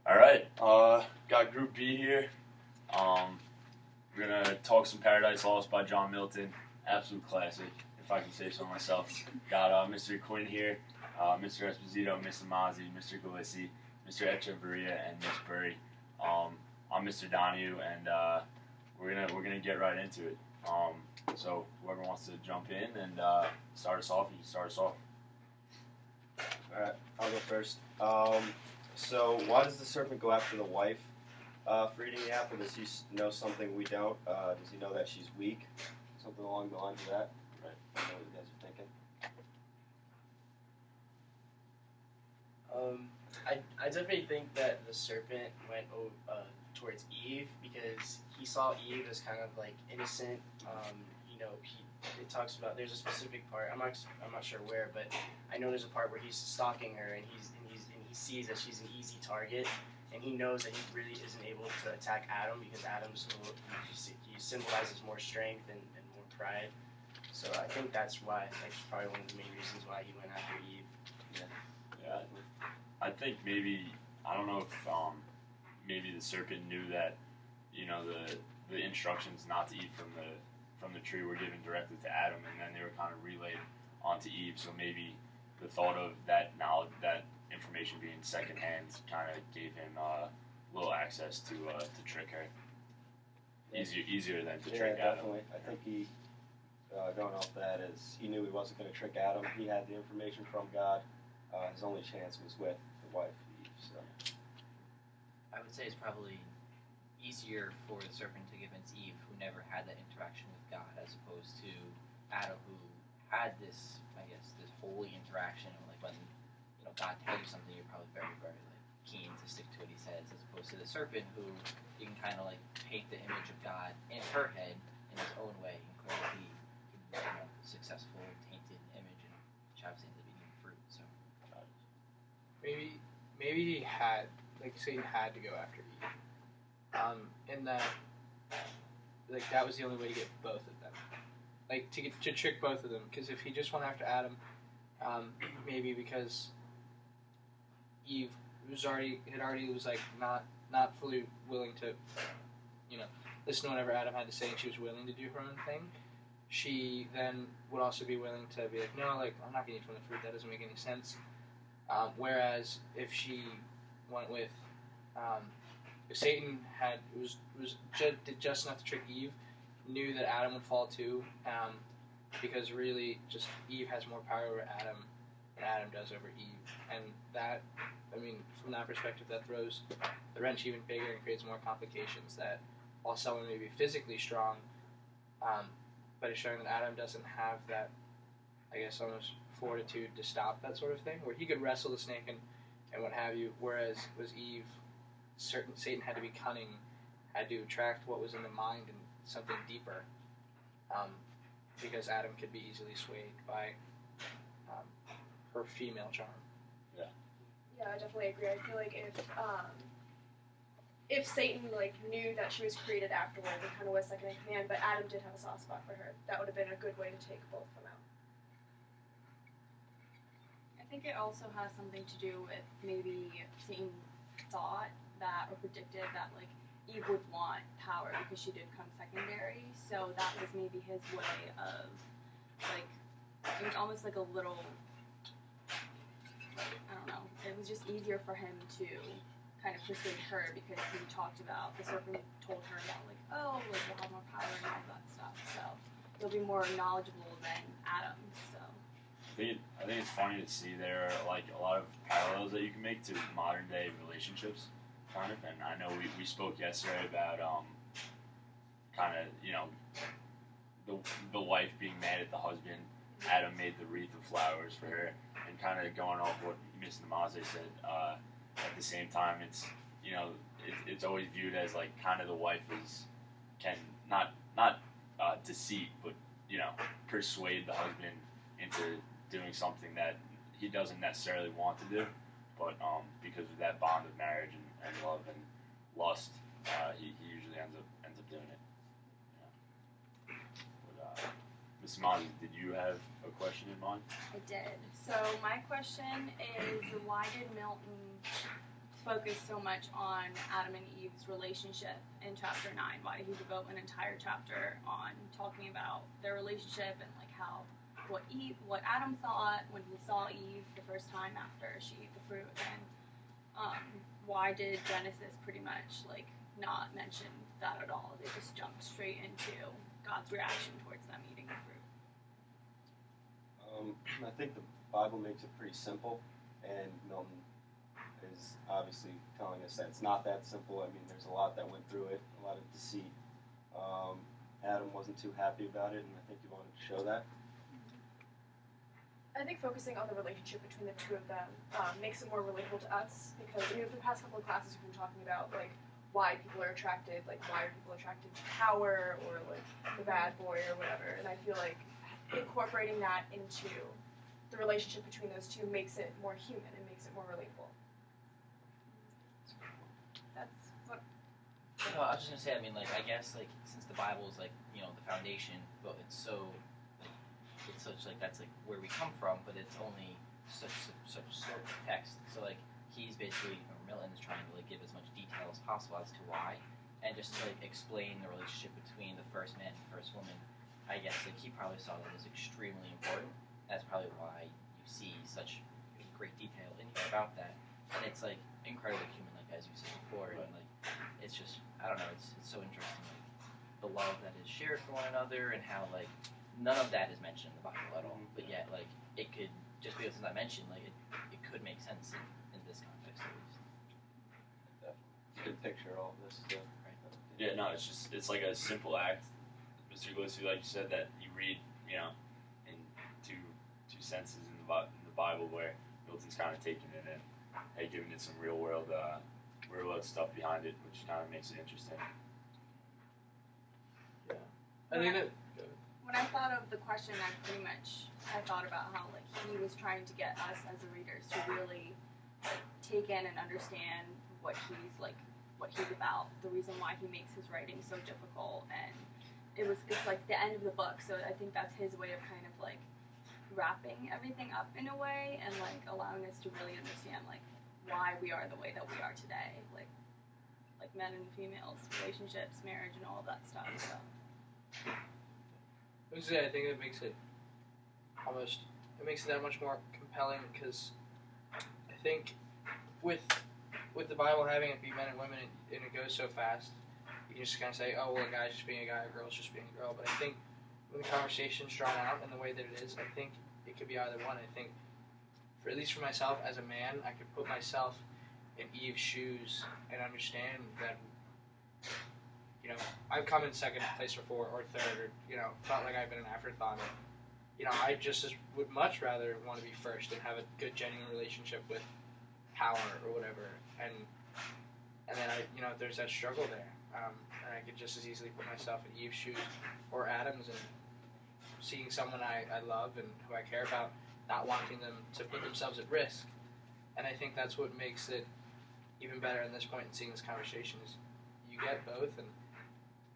All right, got Group B here. We're gonna talk some Paradise Lost by John Milton, absolute classic, if I can say so myself. Got Mr. Quinn here, Mr. Esposito, Mr. Mazzi, Mr. Galissi, Mr. Echeverria, and Miss Burry. I'm Mr. Donahue, and we're gonna get right into it. So whoever wants to jump in and start us off, you can start us off. All right, I'll go first. So why does the serpent go after the wife for eating the apple? Does he know something we don't? Does he know that she's weak? Something along the lines of that. Right. I know what you guys are thinking. I definitely think that the serpent went towards Eve because he saw Eve as kind of like innocent. It talks about there's a specific part. I'm not sure where, but I know there's a part where he's stalking her and he sees that she's an easy target, and he knows that he really isn't able to attack Adam because he symbolizes more strength and more pride. So I think that's probably one of the main reasons why he went after Eve. Yeah. I think maybe, I don't know if maybe the serpent knew that, the instructions not to eat from the tree were given directly to Adam, and then they were kind of relayed onto Eve. So maybe the thought of that knowledge, that information being secondhand, kind of gave him a little access to trick her. Easier than to trick Adam. Definitely. I think he, going off that, is he knew he wasn't going to trick Adam. He had the information from God. His only chance was with the wife, Eve. So I would say it's probably easier for the serpent to convince Eve, who never had that interaction with God, as opposed to Adam, who had this, this holy interaction. Like when God tells you something, you're probably very, very keen to stick to what He says, as opposed to the serpent, who you can kind of paint the image of God in her head in his own way, and clearly he can successful, tainted image, and shoves into the eating fruit. So maybe he had, Satan had to go after Eve. In that, that was the only way to get both of them. To trick both of them. Because if he just went after Adam, maybe because Eve was not fully willing to, listen to whatever Adam had to say, and she was willing to do her own thing, she then would also be willing to be like, no, I'm not going to eat from the fruit, that doesn't make any sense. Whereas if she went with, if Satan did just enough to trick Eve, knew that Adam would fall too, because really just Eve has more power over Adam than Adam does over Eve, and that, from that perspective, that throws the wrench even bigger and creates more complications. That while someone may be physically strong, but it's showing that Adam doesn't have that, almost fortitude to stop that sort of thing, where he could wrestle the snake and what have you, whereas was Eve, Satan had to be cunning, had to attract what was in the mind and something deeper, because Adam could be easily swayed by her female charm. Yeah, I definitely agree. I feel like if Satan knew that she was created afterwards, it kind of was second in command, but Adam did have a soft spot for her. That would have been a good way to take both of them out. I think it also has something to do with maybe Satan thought that or predicted that Eve would want power because she did come secondary. So that was maybe his way of it was almost like a little, I don't know. It was just easier for him to kind of persuade her because he talked about, the serpent told her about we'll have more power and all that stuff. So you'll be more knowledgeable than Adam. So I think it's funny to see there are a lot of parallels that you can make to modern day relationships, kind of. And I know we spoke yesterday about the wife being mad at the husband. Adam made the wreath of flowers for her, and kind of going off what Miss Namaze said. At the same time, it's always viewed as kind of the wife can not deceit, but persuade the husband into doing something that he doesn't necessarily want to do, but because of that bond of marriage and love and lust, he usually ends up doing it. But Ms. Mazzi, did you have a question in mind? I did. So my question is, why did Milton focus so much on Adam and Eve's relationship in chapter 9? Why did he devote an entire chapter on talking about their relationship and like how what Adam thought when he saw Eve the first time after she ate the fruit, and why did Genesis pretty much like not mention that at all? They just jumped straight into God's reaction towards them eating the fruit. I think the Bible makes it pretty simple, and Milton is obviously telling us that it's not that simple. I mean, there's a lot that went through it, a lot of deceit. Adam wasn't too happy about it, and I think he wanted to show that. I think focusing on the relationship between the two of them makes it more relatable to us, because for the past couple of classes we've been talking about like why people are attracted, like why are people attracted to power or like the bad boy or whatever, and I feel like incorporating that into the relationship between those two makes it more human and makes it more relatable. That's what. No, I was just gonna say. I mean, like, I guess, like, since the Bible is like, you know, the foundation, but it's so, like, it's such like that's like where we come from, but it's only such text. So like, he's basically, or Milton is trying to like give as much detail as possible as to why, and just to like explain the relationship between the first man and the first woman. I guess like he probably saw that as extremely important. That's probably why you see such great detail in here about that, and it's like incredibly human, like as you said before, and like it's just I don't know, it's so interesting, like the love that is shared for one another, and how like none of that is mentioned in the Bible at all, but yet like it could just because it's not mentioned, like it could make sense in this context at least. You can picture all of this stuff. Yeah, no, it's like a simple act, Mr. Gillespie, like you said, that you read, you know, in two senses in the Bible, where Milton's kind of taking it in and giving it some real world stuff behind it, which kind of makes it interesting. I think that. When I thought of the question, I thought about how like he was trying to get us as the readers to really like, take in and understand what he's about, the reason why he makes his writing so difficult, and it's like the end of the book, so I think that's his way of kind of like wrapping everything up in a way and like allowing us to really understand like why we are the way that we are today, like men and females, relationships, marriage, and all of that stuff. So. I think it makes it that much more compelling, because I think with the Bible having it be men and women and it goes so fast, you can just kind of say, oh well, a guy's just being a guy, a girl's just being a girl. But I think when the conversation's drawn out in the way that it is, I think it could be either one. I think, at least for myself as a man, I could put myself in Eve's shoes and understand that, you know, I've come in second place before, or third, or, you know, felt like I've been an afterthought. You know, I would much rather want to be first and have a good, genuine relationship with power or whatever. And then there's that struggle there. And I could just as easily put myself in Eve's shoes or Adam's, and seeing someone I love and who I care about, not wanting them to put themselves at risk. And I think that's what makes it even better in this point in seeing this conversation is you get both, and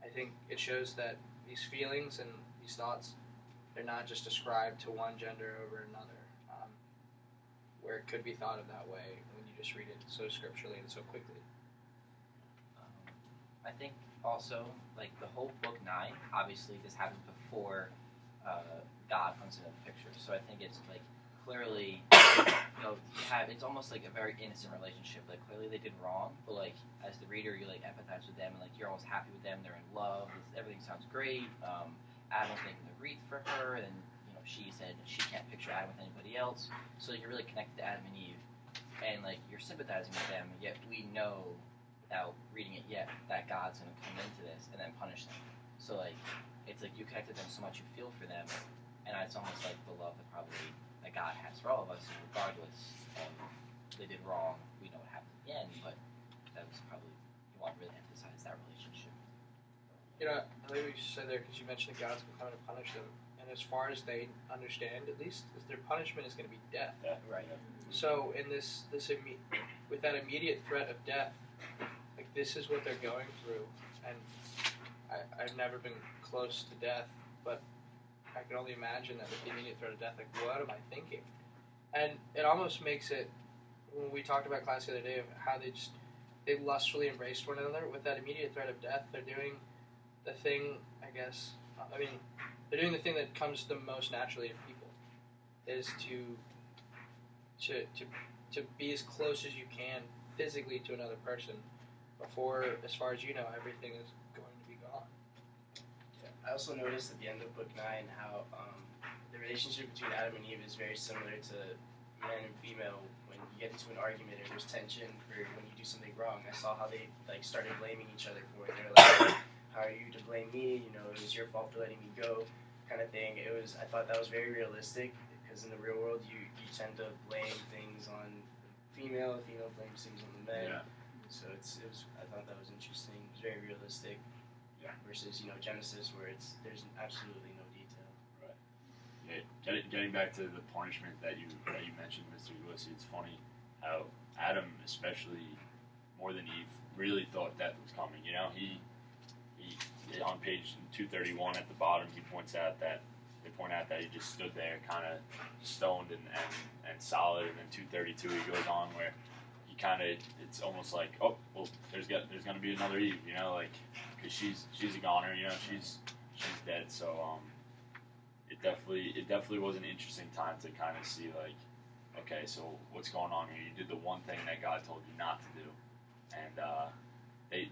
I think it shows that these feelings and these thoughts, they're not just ascribed to one gender over another, where it could be thought of that way when you just read it so scripturally and so quickly. I think also, like, the whole book 9, obviously this happened before God comes into the picture, so I think it's, like, clearly, it's almost like a very innocent relationship. Like, clearly they did wrong, but, like, as the reader, you, like, empathize with them, and, like, you're always happy with them, they're in love, everything sounds great. Adam's making the wreath for her, and, you know, she said she can't picture Adam with anybody else, so you're really connected to Adam and Eve, and, like, you're sympathizing with them, yet we know, without reading it yet, that God's going to come into this and then punish them. So, like, it's like you connect to them so much, you feel for them, and it's almost like the love that God has for all of us, regardless of they did wrong, we know what happened at the end, but that was probably, you want to really emphasize that relationship. You know, I think we said there, because you mentioned that God's coming to punish them, and as far as they understand, at least, is their punishment is going to be death. Yeah, right. So in with that immediate threat of death, like, this is what they're going through, and I've never been close to death, but I can only imagine that with the immediate threat of death, like, what am I thinking? And it almost makes it when we talked about class the other day of how they lustfully embraced one another with that immediate threat of death. They're doing the thing, I guess. I mean, they're doing the thing that comes the most naturally to people, is to be as close as you can physically to another person before, as far as you know, everything is going to be gone. I also noticed at the end of book 9 how the relationship between Adam and Eve is very similar to man and female. When you get into an argument or there's tension for when you do something wrong, I saw how they like started blaming each other for it. They're like, "How are you to blame me? You know, it was your fault for letting me go," kind of thing. I thought that was very realistic because in the real world you tend to blame things on the female blames things on the men. Yeah. So I thought that was interesting. It was very realistic. Yeah. Versus Genesis where there's absolutely no detail. Yeah, getting back to the punishment that you mentioned, Mr. Ulysses, it's funny how Adam, especially more than Eve, really thought death was coming. You know, he on page 231 at the bottom, they point out that he just stood there, kind of stoned and solid. And then 232, he goes on where he kind of, it's almost like, oh well, there's gonna be another Eve. You know, like because she's a goner. You know, she's dead. So it definitely was an interesting time to kind of see, like, okay, so what's going on here? You did the one thing that God told you not to do, and they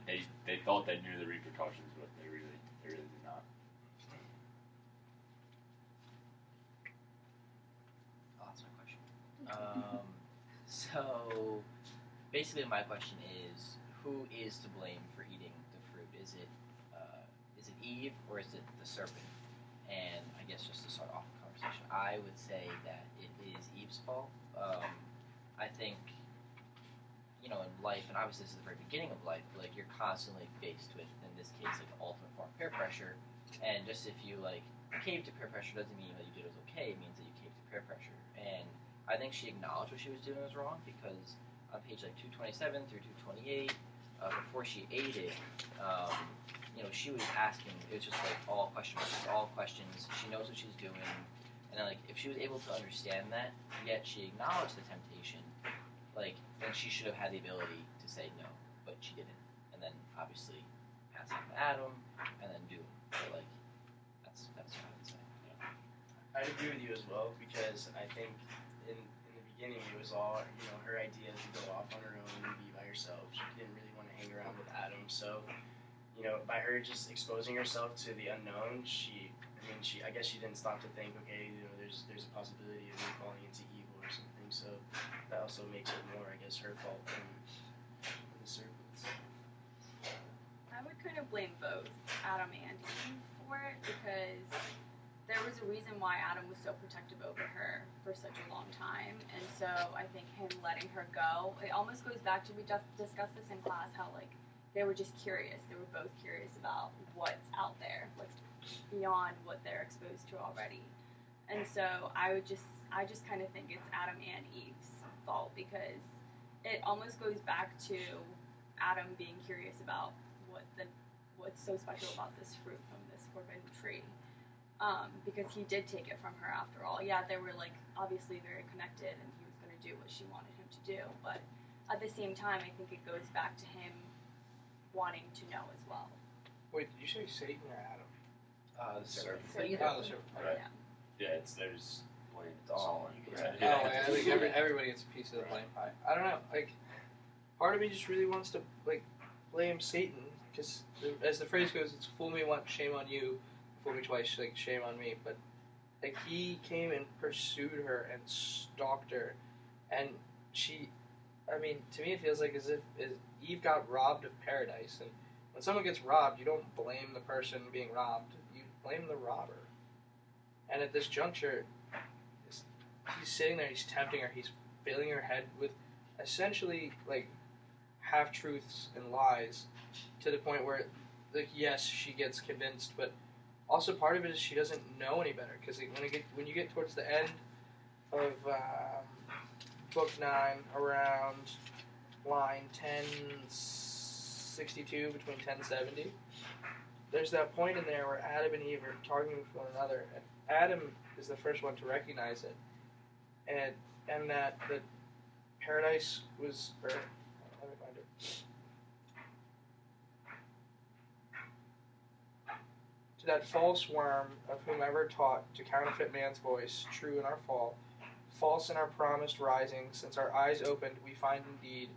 thought they knew the repercussions, but they really did not. Oh, that's my question. So basically, my question is, who is to blame for eating the fruit? Is it Eve or is it the serpent? And I guess just to start off the conversation, I would say that it is Eve's fault. I think, in life, and obviously this is the very beginning of life, but like you're constantly faced with, in this case, like the ultimate form of peer pressure. And just if you like cave to peer pressure doesn't mean that you did it was okay. It means that you caved to peer pressure. And I think she acknowledged what she was doing was wrong because on page like 227 through 228, before she ate it, she was asking, it was just like all questions. She knows what she's doing. And then, like, if she was able to understand that, yet she acknowledged the temptation, like, then she should have had the ability to say no, but she didn't. And then, obviously, pass on to Adam, and then do it. But, like, that's what I would say. I'd agree with you as well because I think in the beginning it was all, her idea to go off on her own and be by herself. She didn't really want to hang around with Adam, so by her just exposing herself to the unknown, I guess she didn't stop to think, okay, there's a possibility of me falling into evil or something. So that also makes it more, I guess, her fault than the serpent's. I would kind of blame both Adam and Eve for it because there was a reason why Adam was so protective over her for such a long time, and so I think him letting her go, it almost goes back to, we just discussed this in class, how like they were just curious. They were both curious about what's out there, what's beyond what they're exposed to already. And so I just kind of think it's Adam and Eve's fault because it almost goes back to Adam being curious about what's so special about this fruit from this forbidden tree. Because he did take it from her after all. Yeah, they were like obviously very connected and he was going to do what she wanted him to do. But at the same time, I think it goes back to him wanting to know as well. Wait, did you say Satan or Adam? The serpent. So either Oh, the serpent. Right. Yeah. Yeah, there's blame. It's all on you. Oh, yeah, I think everybody gets a piece of the blame pie. I don't know. Like, part of me just really wants to like blame Satan because, as the phrase goes, "It's fool me once, shame on you; fool me twice, like shame on me." But like he came and pursued her and stalked her, and she. I mean, to me, it feels like as if Eve got robbed of paradise, and when someone gets robbed, you don't blame the person being robbed; you blame the robber. And at this juncture, he's sitting there, he's tempting her, he's filling her head with essentially like half-truths and lies to the point where, like, yes, she gets convinced, but also part of it is she doesn't know any better because when you get towards the end of book 9, around line 1062 between 1070, there's that point in there where Adam and Eve are talking with one another, and Adam is the first one to recognize it, and that paradise was, or, let me find it. To that false worm of whomever taught to counterfeit man's voice, true in our fall, false in our promised rising, since our eyes opened, we find indeed,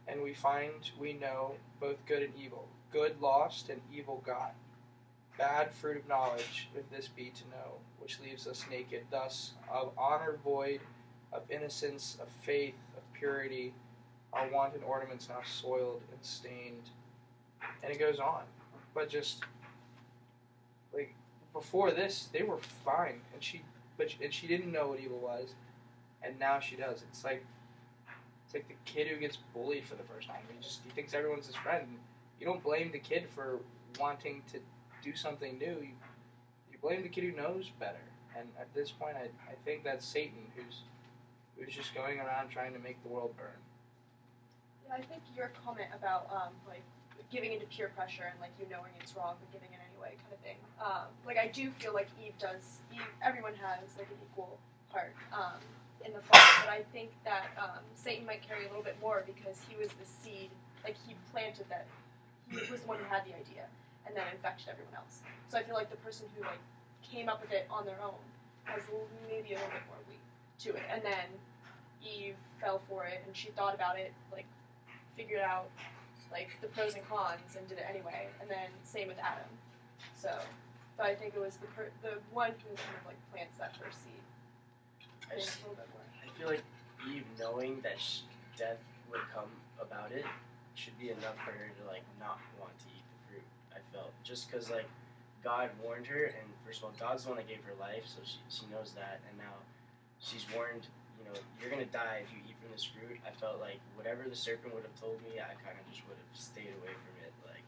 and we find we know both good and evil, good lost and evil got. Bad fruit of knowledge, if this be to know, which leaves us naked, thus of honor void, of innocence, of faith, of purity, our wanton ornaments now soiled and stained. And it goes on. But just, like, before this, they were fine, and she didn't know what evil was, and now she does. It's like the kid who gets bullied for the first time. He thinks everyone's his friend. And you don't blame the kid for wanting to do something new. You blame the kid who knows better. And at this point, I think that's Satan who's just going around trying to make the world burn. Yeah, I think your comment about like giving into peer pressure and like you knowing it's wrong but giving in anyway kind of thing. Like I do feel like everyone has like an equal part in the fall, but I think that Satan might carry a little bit more because he was the seed, like he planted that. He was the one who had the idea and then infected everyone else. So I feel like the person who like came up with it on their own has maybe a little bit more weight to it. And then Eve fell for it and she thought about it, like figured out like the pros and cons and did it anyway. And then same with Adam. So, but I think it was the one who kind of like plants that first seed. I think a little bit more. I feel like Eve knowing that death would come about it should be enough for her to like not want to eat the fruit. I felt just because like God warned her, and first of all, God's the one that gave her life, so she knows that, and now she's warned. You know, you're gonna die if you eat from this fruit. I felt like whatever the serpent would have told me, I kind of just would have stayed away from it. Like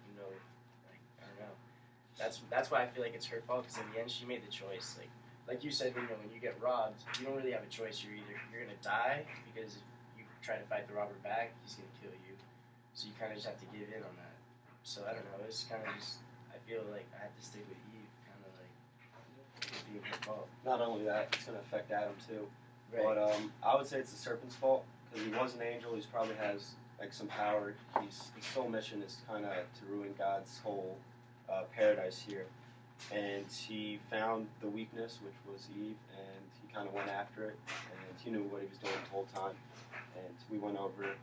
like I don't know. That's why I feel like it's her fault because in the end she made the choice. Like you said, when you get robbed, you don't really have a choice. You're gonna die because if you try to fight the robber back, he's gonna kill you. So you kind of just have to give in on that. So I don't know. It's kind of just I feel like I have to stick with Eve, kind of like it being her fault. Not only that, it's going to affect Adam too. Right. But I would say it's the serpent's fault because he was an angel. He probably has like some power. His sole mission is kind of to ruin God's whole paradise here. And he found the weakness, which was Eve, and he kind of went after it. And he knew what he was doing the whole time. And we went over it.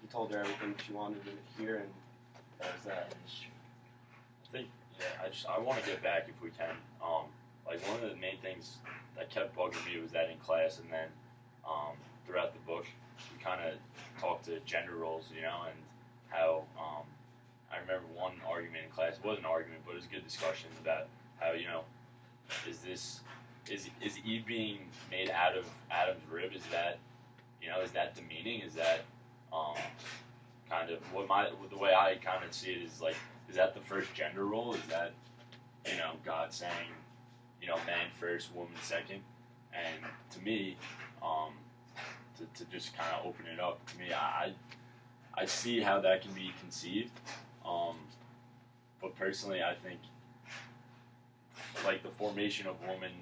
He told her everything she wanted him to hear, and that was that. I think, I want to get back if we can. Like one of the main things that kept bugging me was that in class, and then throughout the book, we kind of talked to gender roles, and how I remember one argument in class. It wasn't an argument, but it was a good discussion about how is Eve being made out of Adam's rib? Is that demeaning? Is that kind of the way I kind of see it is like, is that the first gender role? Is that God saying man first, woman second? And to me, to just kind of open it up, to me, I see how that can be conceived, but personally, I think like the formation of woman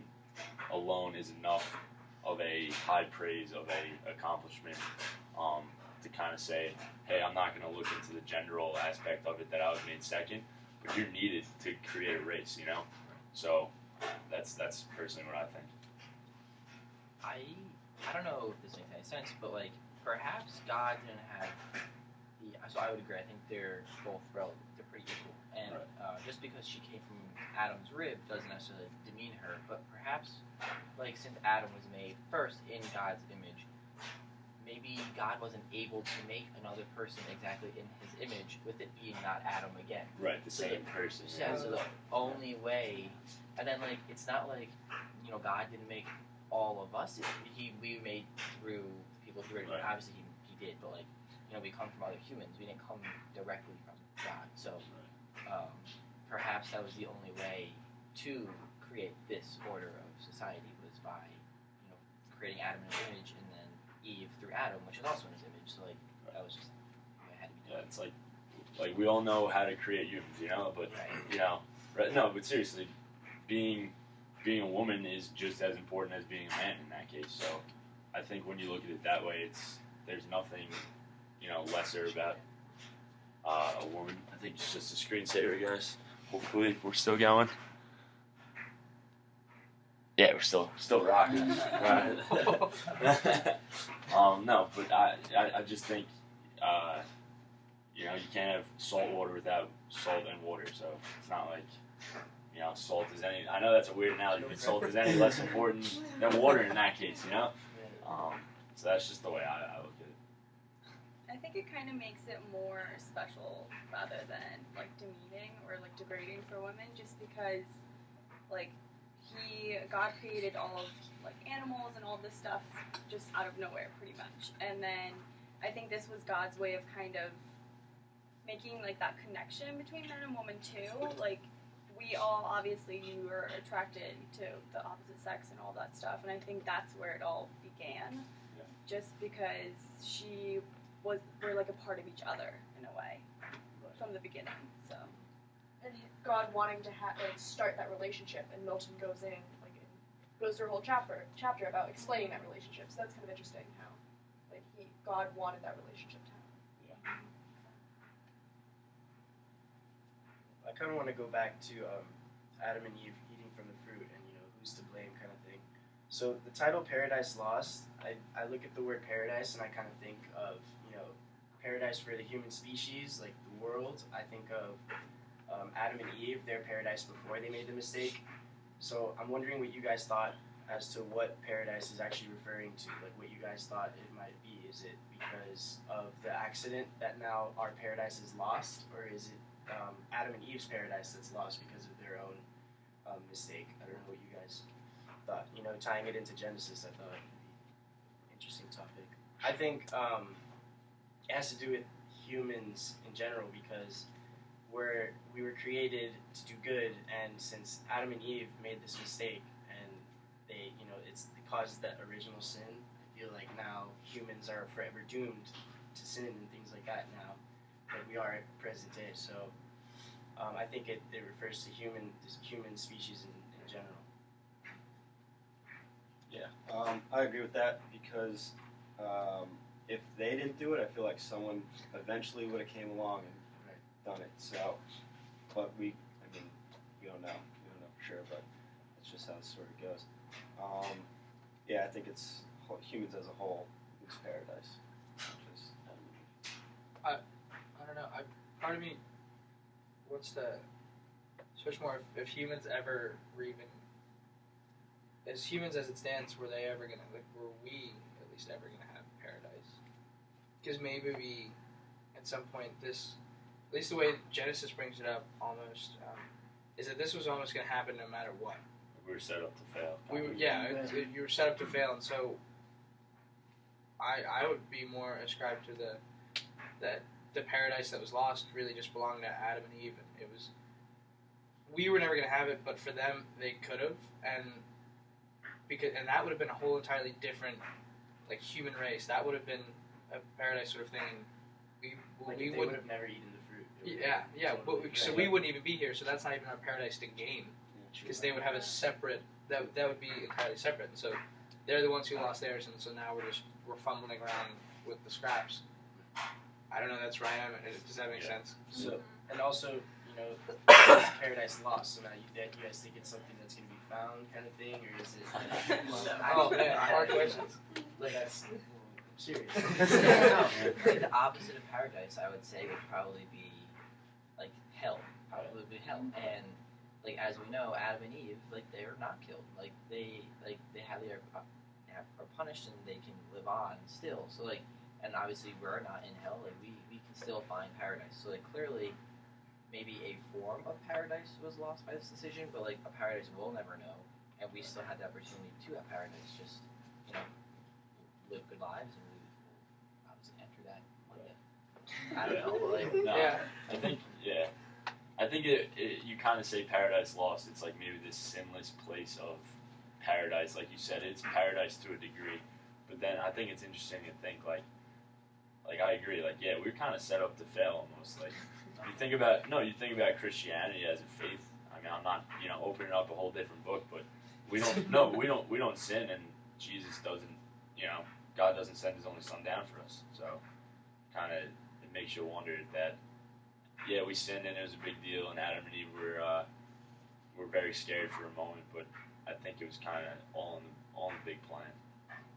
alone is enough of a high praise, of a accomplishment, to kind of say, hey, I'm not going to look into the gender role aspect of it that I was made second, but you're needed to create a race, So that's personally what I think. I don't know if this makes any sense, but like perhaps God didn't have so I would agree. I think they're both relative. They're pretty equal, and just because she came from Adam's rib doesn't necessarily demean her. But perhaps, like since Adam was made first in God's image, maybe God wasn't able to make another person exactly in His image, with it being not Adam again. Right, the same person. Yeah. So the only way, and then like it's not like God didn't make all of us. We made through people through it. Right. Obviously he did, but like we come from other humans. We didn't come directly from God. So perhaps that was the only way to create this order of society was by creating Adam in His image, and then Eve through Adam, which is also in His image. So like that was just it had to be done. Yeah, it's like we all know how to create humans, but right, no, but seriously, being a woman is just as important as being a man in that case. So I think when you look at it that way, there's nothing, lesser about a woman. I think it's just a screensaver, guys. Hopefully, we're still going. Yeah, we're still rocking. Right. No, but I just think, you can't have salt water without salt and water. So it's not like, salt is any. I know that's a weird analogy, but salt is any less important than water in that case. So that's just the way I look at it. I think it kind of makes it more special rather than like demeaning or like degrading for women, just because like God created all of like animals and all this stuff just out of nowhere pretty much, and then I think this was God's way of kind of making like that connection between man and woman too. Like we all obviously you were attracted to the opposite sex and all that stuff, and I think that's where it all began. Yeah. Just because we're like a part of each other in a way from the beginning. So. And God wanting to start that relationship, and Milton goes through a whole chapter about explaining that relationship. So that's kind of interesting how God wanted that relationship to happen. I kind of want to go back to Adam and Eve eating from the fruit and who's to blame kind of thing. So the title Paradise Lost, I look at the word paradise and I kind of think of paradise for the human species, like the world. I think of Adam and Eve, their paradise before they made the mistake. So I'm wondering what you guys thought as to what paradise is actually referring to, like what you guys thought it might be. Is it because of the accident that now our paradise is lost, or is it Adam and Eve's paradise that's lost because of their own mistake? I don't know what you guys thought. Tying it into Genesis, I thought would be an interesting topic. I think it has to do with humans in general, because we were created to do good, and since Adam and Eve made this mistake and they it caused that original sin, I feel like now humans are forever doomed to sin and things like that now, like we are at present day. So I think it refers to this human species in general. Yeah, I agree with that, because if they didn't do it, I feel like someone eventually would have came along and done it. So, but we don't know. We don't know for sure, but that's just how the story goes. Yeah, I think it's humans as a whole lose paradise. I don't know. Part of me, so much more, if humans ever were even, as humans as it stands, were we at least ever gonna have paradise? Because maybe we, at some point, at least the way Genesis brings it up almost, is that this was almost going to happen no matter what. We were set up to fail. You were set up to fail, and so I would be more ascribed to that the paradise that was lost really just belonged to Adam and Eve, and we were never going to have it, but for them they could have, and that would have been a whole entirely different human race. That would have been a paradise sort of thing, and we would have never eaten the fruit. Yeah. So we wouldn't even be here. So that's not even our paradise to gain, because they would have a separate. That would be entirely separate. And so they're the ones who lost theirs, and so now we're fumbling around with the scraps. I don't know. That's where I am. Does that make sense? So, and also, paradise lost. So now you guys think it's something that's going to be found, kind of thing, or is it? Oh man, hard questions. That's serious. The opposite of paradise, I would say, would probably be like hell. Probably would be hell. And as we know, Adam and Eve, they're not killed. They are punished and they can live on still. So and obviously we're not in hell. We can still find paradise. So clearly, maybe a form of paradise was lost by this decision, but a paradise we'll never know, and we still had the opportunity to have paradise. Just live good lives, and we will obviously enter that one day. I don't know, Yeah. I think you kind of say paradise lost. It's maybe this sinless place of paradise, like you said. It's paradise to a degree, but then I think it's interesting to think I agree. We're kind of set up to fail almost. You think about Christianity as a faith. I mean, I'm not opening up a whole different book, but we don't sin, and Jesus doesn't God doesn't send His only Son down for us. So, kind of, it makes you wonder that, yeah, we sinned and it was a big deal, and Adam and Eve were very scared for a moment, but I think it was kind of all in the big plan.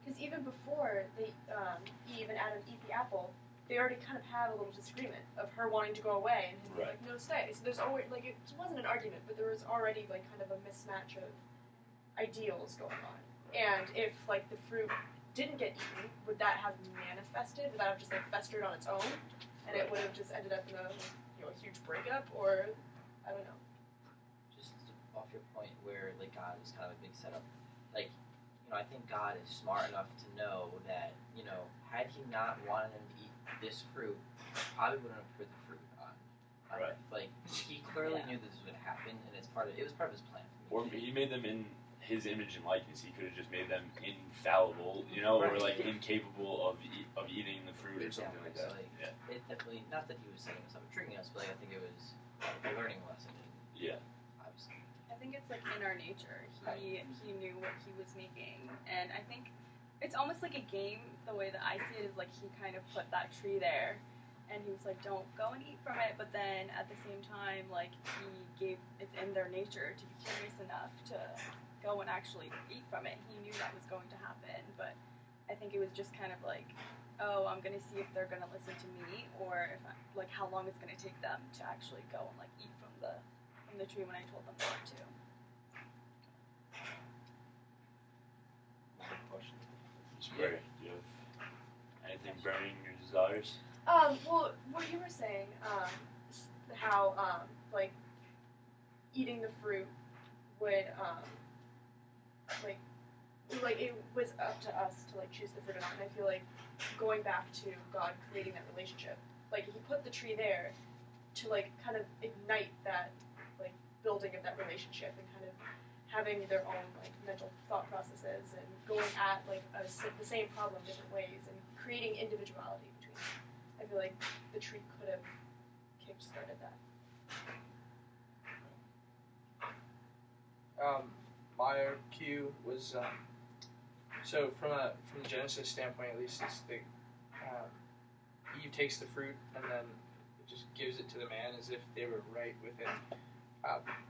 Because even before Eve and Adam eat the apple, they already kind of had a little disagreement of her wanting to go away and him being like, no, stay. So there's always, like, it wasn't an argument, but there was already, like, kind of a mismatch of ideals going on. And if, like, the fruit didn't get eaten, would that have manifested? Would that have just, like, festered on its own? And it would have just ended up in a huge breakup? Or, I don't know. Just off your point where, like, God is kind of a big setup. Like, I think God is smart enough to know that, had He not wanted them to eat this fruit, He probably wouldn't have put the fruit on. Right. Like, He clearly knew this was going to happen, and it was part of His plan. Or He made them in His image and likeness. He could have just made them infallible, or like incapable of eating the fruit or something like that. So, it definitely, not that He was setting us up and tricking us, but like, I think it was a learning lesson. Yeah. Obviously. I think it's like in our nature. He knew what He was making, and I think it's almost like a game. The way that I see it is like He kind of put that tree there, and He was like, "Don't go and eat from it." But then at the same time, like He gave it's in their nature to be curious enough to go and actually eat from it. He knew that was going to happen, but I think it was just kind of like, oh, I'm gonna see if they're gonna listen to me, or if like how long it's gonna take them to actually go and like eat from the tree when I told them not to. Spray, do you have anything burning your desires? Well, what you were saying, how, like, eating the fruit would, like, it was up to us to, like, choose the fruit or not, and I feel like going back to God creating that relationship, like, He put the tree there to, like, kind of ignite that, like, building of that relationship and kind of having their own, like, mental thought processes and going at, like, the same problem different ways and creating individuality between them. I feel like the tree could have kick-started that. My cue was so from the Genesis standpoint, at least, it's the Eve takes the fruit and then just gives it to the man as if they were right within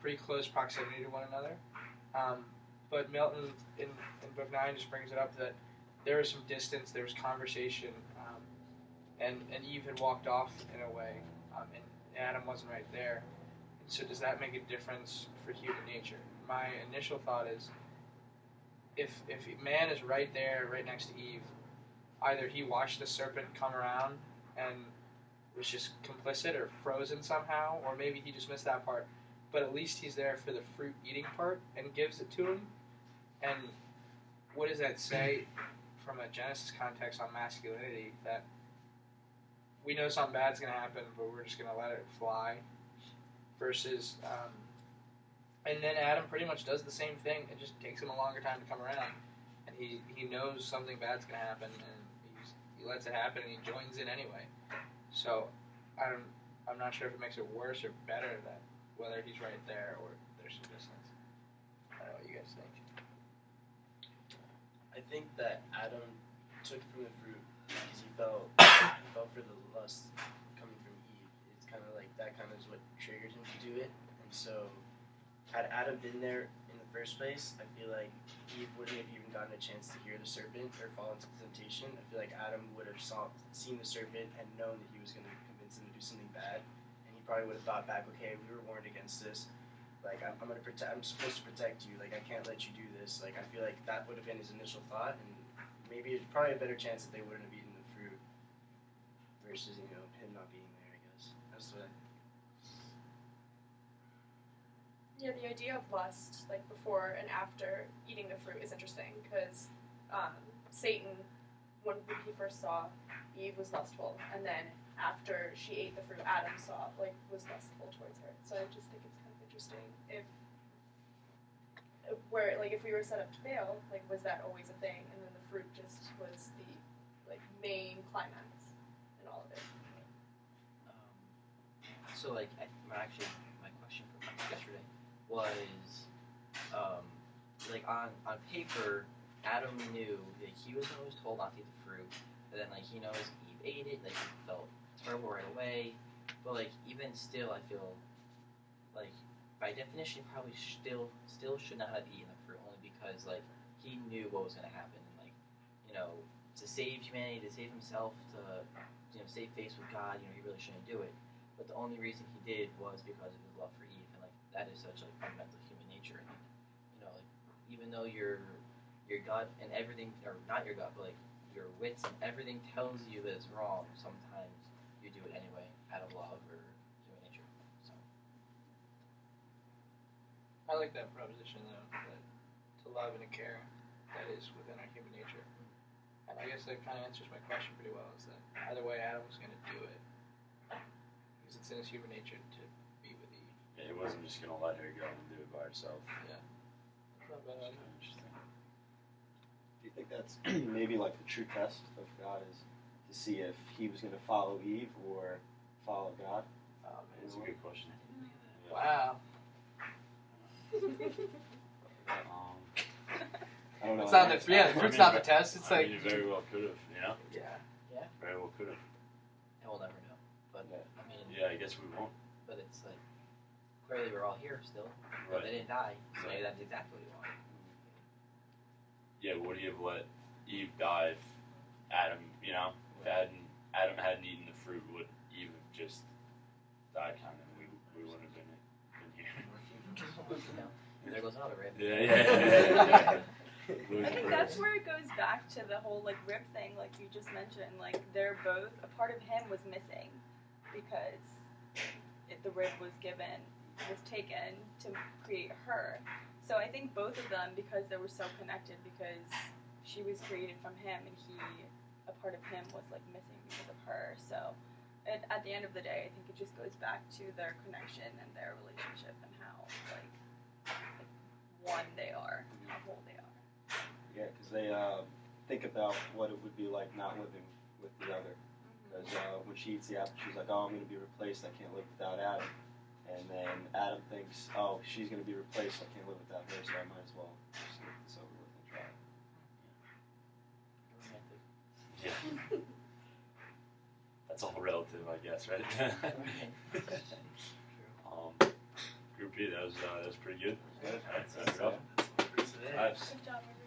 pretty close proximity to one another. But Milton in Book 9 just brings it up that there was some distance, there was conversation, and Eve had walked off in a way, and Adam wasn't right there. And so does that make a difference for human nature? My initial thought is, if man is right there, right next to Eve, either he watched the serpent come around and was just complicit or frozen somehow, or maybe he just missed that part. But at least he's there for the fruit eating part and gives it to him. And what does that say from a Genesis context on masculinity? That we know something bad's going to happen, but we're just going to let it fly. Versus, and then Adam pretty much does the same thing. It just takes him a longer time to come around. And he knows something bad's going to happen, and he lets it happen, and he joins in anyway. So I'm not sure if it makes it worse or better that whether he's right there or there's some distance. I don't know what you guys think. I think that Adam took from the fruit because he fell for the lust coming from Eve. It's kind of like that kind of is what triggered him to do it. And so, had Adam been there in the first place, I feel like Eve wouldn't have even gotten a chance to hear the serpent or fall into temptation. I feel like Adam would have seen the serpent and known that he was going to convince him to do something bad. Probably would have thought back, okay, we were warned against this. Like, I'm supposed to protect you. Like, I can't let you do this. Like, I feel like that would have been his initial thought, and maybe it's probably a better chance that they wouldn't have eaten the fruit versus, him not being there, I guess. That's what Yeah, the idea of lust, like, before and after eating the fruit is interesting, because Satan, when he first saw Eve, was lustful, and then after she ate the fruit, Adam was lustful towards her. So I just think it's kind of interesting if we were set up to fail, like, was that always a thing? And then the fruit just was the, like, main climax in all of it. So, like, my question from yesterday was, like, on paper, Adam knew that he was always told not to eat the fruit, but then like he knows Eve ate it, like he felt terrible right away. But like even still, I feel like by definition, he probably still should not have eaten the fruit, only because like he knew what was going to happen, and like to save humanity, to save himself, to save face with God, he really shouldn't do it. But the only reason he did was because of his love for Eve, and like that is such like fundamental human nature. And like even though your gut and everything, or not your gut, but like your wits and everything tells you that it's wrong, sometimes you do it anyway out of love or human nature. So I like that proposition though, that to love and to care, that is within our human nature. And I guess that kind of answers my question pretty well, is that either way Adam was going to do it, because it's in his human nature to be with Eve. Yeah, he wasn't just gonna let her go and do it by herself. Yeah. It's not bad. That's kind of interesting. Do you think that's maybe like the true test of God is to see if he was going to follow Eve or follow God? That's a good question. Wow. I don't know. It's not the fruit's not the test. It's I like mean, it very well could have, yeah. Very well could have. and we'll never know. But Yeah. I mean, Yeah, I guess we won't. but it's like clearly we're all here still, but they Right. didn't die, so maybe Right. that's exactly what he wanted. Yeah, would he have let Eve die if Adam, if Adam hadn't eaten the fruit, would Eve have just died kind of, and we wouldn't have been here. There goes another rib. Yeah. I think that's where it goes back to the whole like rib thing, like you just mentioned. Like they're both a part of him was missing because the rib was taken to create her. So I think both of them, because they were so connected, because she was created from him and a part of him was like missing because of her. So at the end of the day, I think it just goes back to their connection and their relationship and how like one they are, how whole they are. Yeah, because they think about what it would be like not living with the other. Because when she eats the apple, she's like, oh, I'm going to be replaced. I can't live without Adam. And then Adam thinks, oh, she's going to be replaced. I can't live without her, so I might as well just get this over with and try. Yeah. That's all relative, I guess, right? Group B, that was pretty good. Good. That's it. Yeah. Nice. Good job, everyone.